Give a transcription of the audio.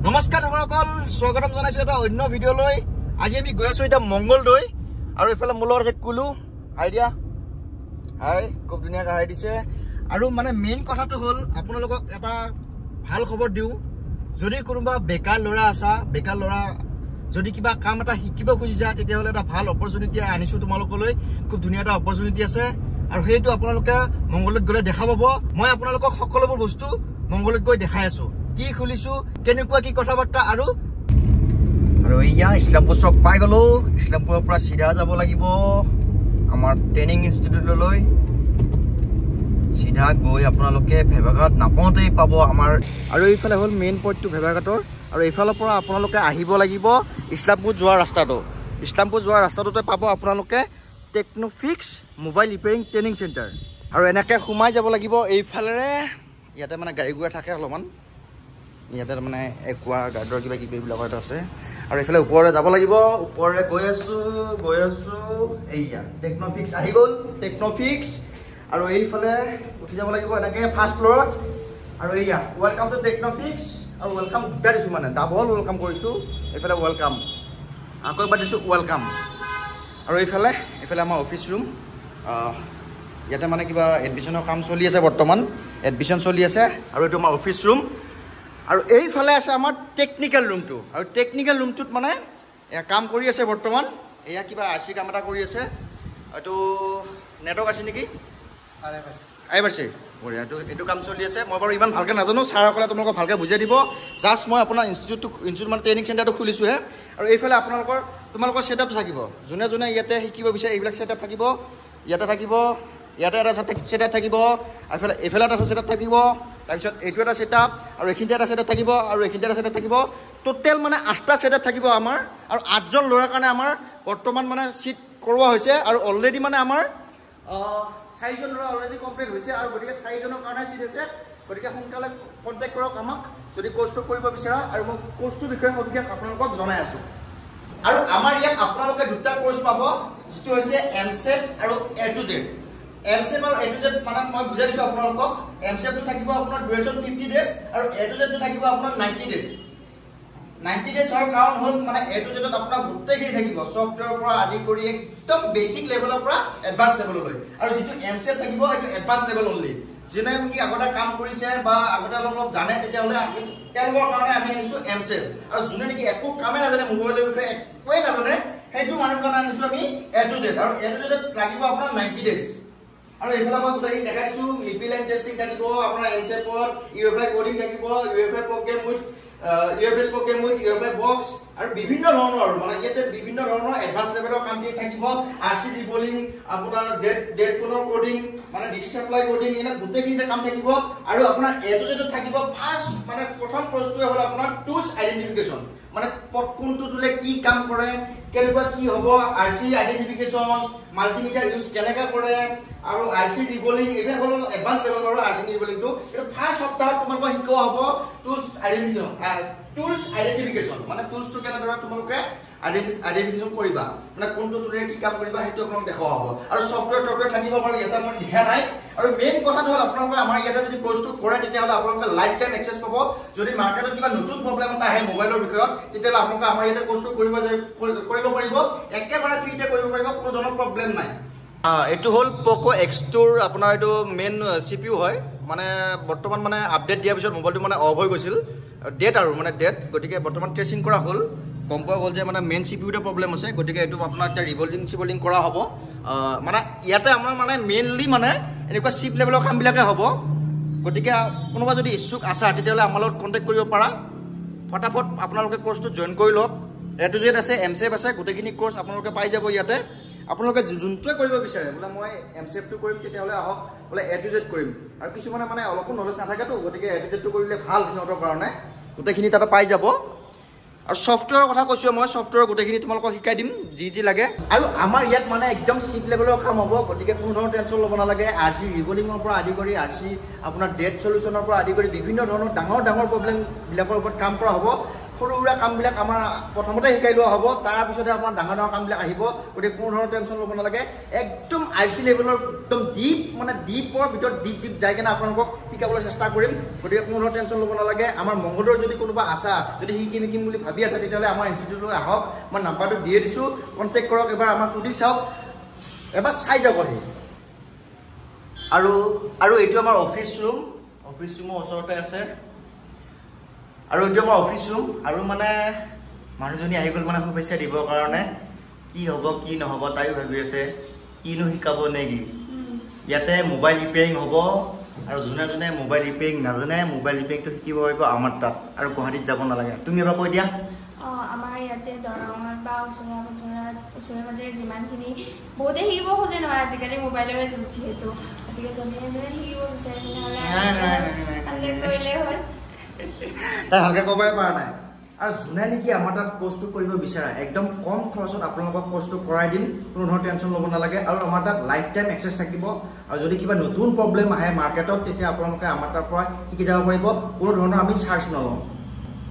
নমস্কাৰ সকল স্বাগতম জনাইছো এটা অন্য ভিডিঅ'লৈ। আজি আমি গৈ আছো এটা মংগলদৈ আৰু এফালে মোৰ লগত আছে কুলু। হাই দিয়া, হাই, খুব ধুনীয়াকৈ হাই দিছে। আৰু মানে মেইন কথাটো হ'ল আপোনালোকক এটা ভাল খবৰ দিওঁ, যদি কোনোবা বেকাৰ ল'ৰা আছা, বেকাৰ ল'ৰা যদি কিবা কাম এটা শিকিব খুজিছা তেতিয়াহ'লে এটা ভাল অপৰচুনিটি আনিছো তোমালোকলৈ। খুব ধুনীয়া এটা অপৰচুনিটি আছে আৰু সেইটো আপোনালোকে মংগলদৈত গ'লে দেখা পাব। মই আপোনালোকক সকলোবোৰ বস্তু মংগলদৈত গৈ দেখাই আছো, কি খুলিছো, কেনেকুৱা কি কথা বাৰ্তা। আৰু এয়া ইছলামপুৰ চক পাই গ'লো। ইছলামপুৰৰ পৰা চিধা যাব লাগিব আমাৰ ট্ৰেইনিং ইনষ্টিটিউটলৈ। চিধা গৈ আপোনালোকে ভেবাঘাট নাপাওঁতেই পাব আমাৰ। আৰু এইফালে হ'ল মেইন পইণ্টটো ভেবাঘাটৰ, আৰু এইফালৰ পৰা আপোনালোকে আহিব লাগিব ইছলামপুৰ যোৱাৰ ৰাস্তাটো। ইছলামপুৰ যোৱাৰ ৰাস্তাটোতে পাব আপোনালোকে টেকন'ফিক্স মোবাইল ৰিপেয়াৰিং ট্ৰেইনিং চেণ্টাৰ। আৰু এনেকৈ সোমাই যাব লাগিব এইফালেৰে। ইয়াতে মানে গাড়ী গুৰা থাকে অলপমান, ইয়াতে মানে একোৱা গাৰ্ডৰ কিবা কিবি এইবিলাকত আছে। আৰু এইফালে ওপৰলৈ যাব লাগিব, ওপৰলৈ গৈ আছো। এইয়া টেকন'ফিক্স আহি গ'ল, টেকন'ফিক্স। আৰু এইফালে উঠি যাব লাগিব এনেকৈ ফাৰ্ষ্ট ফ্ল'ৰত। আৰু এইয়া ৱেলকাম টু টেকন'ফিক্স। আৰু ৱেলকাম দুটা দিছোঁ, মানে ডাবল ৱেলকাম কৰিছোঁ। এইফালে ৱেলকাম, আকৌ এবাৰ দিছোঁ ৱেলকাম। আৰু এইফালে আমাৰ অফিচ ৰুম। ইয়াতে মানে কিবা এডমিশ্যনৰ কাম চলি আছে, বৰ্তমান এডমিশ্যন চলি আছে। আৰু এইটো আমাৰ অফিচ ৰুম। আৰু এইফালে আছে আমাৰ টেকনিকেল ৰুমটো। আৰু টেকনিকেল ৰুমটোত মানে এয়া কাম কৰি আছে বৰ্তমান। এয়া কিবা RC কাম এটা কৰি আছে। এইটো নেটৱৰ্ক আছে নেকি? আহিবাছে বঢ়িয়া, এইটো কাম চলি আছে। মই বাৰু ইমান ভালকৈ নাজানো, ছাৰসকলে তোমালোকক ভালকৈ বুজাই দিব। জাষ্ট মই আপোনাৰ ইনষ্টিটিউট মানে ট্ৰেইনিং চেণ্টাৰটো খুলিছোঁহে। আৰু এইফালে তোমালোকৰ ছেটআপটো থাকিব। যোনে যোনে ইয়াতে শিকিব বিচাৰে এইবিলাক ছেটআপ থাকিব। ইয়াতে থাকিব, ইয়াতে এটা ছেটআপ থাকিব, এইফালে এটা ছেটআপ থাকিব, তাৰপিছত এইটো এটা ছেটআপ, আৰু এইখিনিতে এটা ছেটআপ থাকিব, আৰু এইখিনিতে এটা ছেটআপ থাকিব। টোটেল মানে 8টা ছেটআপ থাকিব আমাৰ। আৰু 8জন ল'ৰাৰ কাৰণে আমাৰ বৰ্তমান মানে ছিট কৰোৱা হৈছে। আৰু অলৰেডি মানে আমাৰ 4জন ল'ৰা অলৰেডি কমপ্লিট হৈছে। আৰু গতিকে 4জনৰ কাৰণে ছিট হৈছে। গতিকে সোনকালে কণ্টেক্ট কৰক আমাক যদি কোৰ্চটো কৰিব বিচাৰা। আৰু মই কোৰ্চটোৰ বিষয়ে সবিশেষ আপোনালোকক জনাই আছোঁ। আৰু আমাৰ ইয়াত আপোনালোকে দুটা কোৰ্চ পাব, যিটো হৈছে MCET আৰু A to Z। MCET আৰু A to Z মানে মই বুজাই দিছোঁ আপোনালোকক। MCET থাকিব আপোনাৰ ডিউৰেশ্যন 50 ডেজ, আৰু A to Z থাকিব আপোনাৰ 90 ডেজ। 90 ডেজ হোৱাৰ কাৰণ হ'ল মানে A to Z আপোনাৰ গোটেইখিনি থাকিব, ছফ্টৱেৰৰ পৰা আদি কৰি একদম বেছিক লেভেলৰ পৰা এডভান্স লেভেললৈ। আৰু যিটো MCET থাকিব সেইটো এডভান্স লেভেল অনলি। যোনে নেকি আগতে কাম কৰিছে বা আগতে অলপ জানে তেতিয়াহ'লে তেওঁলোকৰ কাৰণে আমি আনিছোঁ MCET। আৰু যোনে নেকি একো কামেই নাজানে, মোবাইলৰ বিষয়ে একোৱেই নাজানে, সেইটো মানুহৰ কাৰণে আনিছোঁ আমি A to Z। আৰু A to Z লাগিব আপোনাৰ 90 ডেজ। আৰু এইফালে মই গোটেইখিনি দেখাই দিছোঁ। লিপি লাইন টেষ্টিং থাকিব, আপোনাৰ MCET-ৰ UFI কোডিং থাকিব, UFI program with UFS program with UFI box, আৰু বিভিন্ন ধৰণৰ মানে ইয়াতে বিভিন্ন ধৰণৰ এডভান্স লেভেলৰ কামখিনি থাকিব। RC ৰিবলিং, আপোনাৰ ডেট ফোনৰ কোডিং, মানে DC চাপ্লাই কোডিং, এনে গোটেইখিনিতে কাম থাকিব। আৰু আপোনাৰ A to Z থাকিব ফাৰ্ষ্ট মানে প্ৰথম কোৰ্চটোৱে হ'ল আপোনাৰ টুলছ আইডেণ্টিফিকেশ্যন। মানে কোনটো টুলে কি কাম কৰে, কেনেকুৱা কি হ'ব, RC আইডেণ্টিফিকেশ্যন, মাল্টিমিটাৰ ইউজ কেনেকৈ কৰে, আৰু RC ৰিবলিং, এইবিলাক হ'ল এডভান্স লেভেলৰ RC ৰিবলিংটো। এইটো ফাৰ্ষ্ট সপ্তাহত তোমালোকক শিকোৱা হ'ব টুলছ আইডেণ্টিফিকেশ্যন। মানে টুলছটো কেনেদৰে তোমালোকে আইডেণ্টিফিকেশ্যন কৰিবা, মানে কোনটো টুলে কি কাম কৰিবা সেইটো আপোনালোক দেখুওৱা হ'ব। আৰু ছফ্টৱেৰ থাকিব বাৰু, ইয়াতে মই লিখা নাই। আৰু মেইন কথাটো হ'ল আপোনালোকে আমাৰ ইয়াতে যদি কোৰ্চটো কৰে তেতিয়াহ'লে আপোনালোকে লাইফ টাইম এক্সেছ পাব। যদি মাৰ্কেটত কিবা নতুন প্ৰব্লেম এটা আহে মোবাইলৰ বিষয়ত, তেতিয়াহ'লে আপোনালোকে আমাৰ ইয়াতে কোৰ্চটো কৰিব পাৰিব। একেবাৰে ফ্ৰীতে কৰিব পাৰিব, কোনো ধৰণৰ প্ৰব্লেম নাই। এইটো হ'ল POCO X2ৰ আপোনাৰ এইটো মেইন CPU হয়। মানে বৰ্তমান মানে আপডেট দিয়াৰ পিছত মোবাইলটো মানে অফ হৈ গৈছিল, ডেট আৰু মানে ডেট। গতিকে বৰ্তমান ট্ৰেচিং কৰা হ'ল, গম পোৱা গ'ল যে মানে মেইন CPUতে প্ৰব্লেম আছে। গতিকে এইটো আপোনাৰ এতিয়া ৰিবলিং কৰা হ'ব। মানে ইয়াতে আমাৰ মানে মেইনলি মানে এনেকুৱা চিপ লেভেলৰ কামবিলাকে হ'ব। গতিকে কোনোবা যদি ইচ্ছুক আছা তেতিয়াহ'লে আমাৰ লগত কণ্টেক্ট কৰিব পাৰা। ফটাফট আপোনালোকে কোৰ্চটো জইন কৰি লওক। A to Z আছে, MCET আছে, গোটেইখিনি কোৰ্চ আপোনালোকে পাই যাব ইয়াতে। আপোনালোকে যোনটোৱে কৰিব বিচাৰে, বোলে মই MCET-টো কৰিম, তেতিয়াহ'লে আহক, বোলে A to Z কৰিম। আৰু কিছুমানে মানে অলপো নলেজ নাথাকেতো, গতিকে A to Z-টো কৰিলে ভাল সিহঁতৰ কাৰণে। গোটেইখিনি তাতে পাই যাব। আৰু ছফ্টৱেৰৰ কথা কৈছোঁ মই, ছফ্টৱেৰ গোটেইখিনি তোমালোকক শিকাই দিম যি লাগে। আৰু আমাৰ ইয়াত মানে একদম চিপ লেভেলৰ কাম হ'ব। গতিকে কোনো ধৰণৰ টেনশ্যন ল'ব নালাগে। RC ৰিবলিঙৰ পৰা আদি কৰি RC আপোনাৰ ডেট চলিউশ্যনৰ পৰা আদি কৰি বিভিন্ন ধৰণৰ ডাঙৰ প্ৰব্লেমবিলাকৰ ওপৰত কাম কৰা হ'ব। সৰু সুৰা কামবিলাক আমাৰ প্ৰথমতে শিকাই লোৱা হ'ব তাৰপিছতে আপোনাৰ ডাঙৰ ডাঙৰ কামবিলাক আহিব গতিকে কোনো ধৰণৰ টেনশ্যন ল'ব নালাগে একদম আইচি লেভেলৰ একদম ডিপ মানে ডিপৰ ভিতৰত ডিপ যাই কিনে আপোনালোকক শিকাবলৈ চেষ্টা কৰিম গতিকে কোনো ধৰণৰ টেনশ্যন ল'ব নালাগে আমাৰ মংগলদৈৰ যদি কোনোবা আছা যদি শিকিম বুলি ভাবি আছা তেতিয়াহ'লে আমাৰ ইনষ্টিটিউটলৈ আহক মই নাম্বাৰটো দিয়ে দিছোঁ কণ্টেক্ট কৰক এবাৰ আমাৰ সুধি চাওক এবাৰ চাই যাবহি আৰু এইটো আমাৰ অফিচ ৰুমৰ ওচৰতে আছে আৰু এইটো আমাৰ অফিচ ৰুম আৰু মানে মানুহজনী আহি গ'ল মানে শুভেচ্ছা দিবৰ কাৰণে কি হ'ব কি নহ'ব তাইও ভাবি আছে কিনো শিকাব নেকি ইয়াতে মোবাইল ৰিপেয়াৰিং হ'ব আৰু যোনে মোবাইল ৰিপেয়াৰিং নাজানে মোবাইল ৰিপেয়াৰিংটো শিকিব পাৰিব আমাৰ তাত আৰু গুৱাহাটীত যাব নালাগে তুমি এবাৰ কৈ দিয়া আমাৰ ইয়াতে দৰঙত বা ওচৰে পাজৰে যিমানখিনি বহুতে শিকিব খোজে নহয় আজিকালি মোবাইলৰে যুগ যিহেতু গতিকে যদি শিকিব বিচাৰে তেনেহ'লে কৰিলেই হ'ল তাই ভালকৈ ক'বই পৰা নাই আৰু যোনে নেকি আমাৰ তাত কৰ্চটো কৰিব বিচাৰে একদম কম খৰচত আপোনালোকক কৰ্চটো কৰাই দিম কোনো ধৰণৰ টেনশ্যন ল'ব নালাগে আৰু আমাৰ তাত লাইফ টাইম এক্সেছ থাকিব আৰু যদি কিবা নতুন প্ৰব্লেম আহে মাৰ্কেটত তেতিয়া আপোনালোকে আমাৰ তাৰ পৰা শিকি যাব পাৰিব কোনো ধৰণৰ আমি চাৰ্জ নলওঁ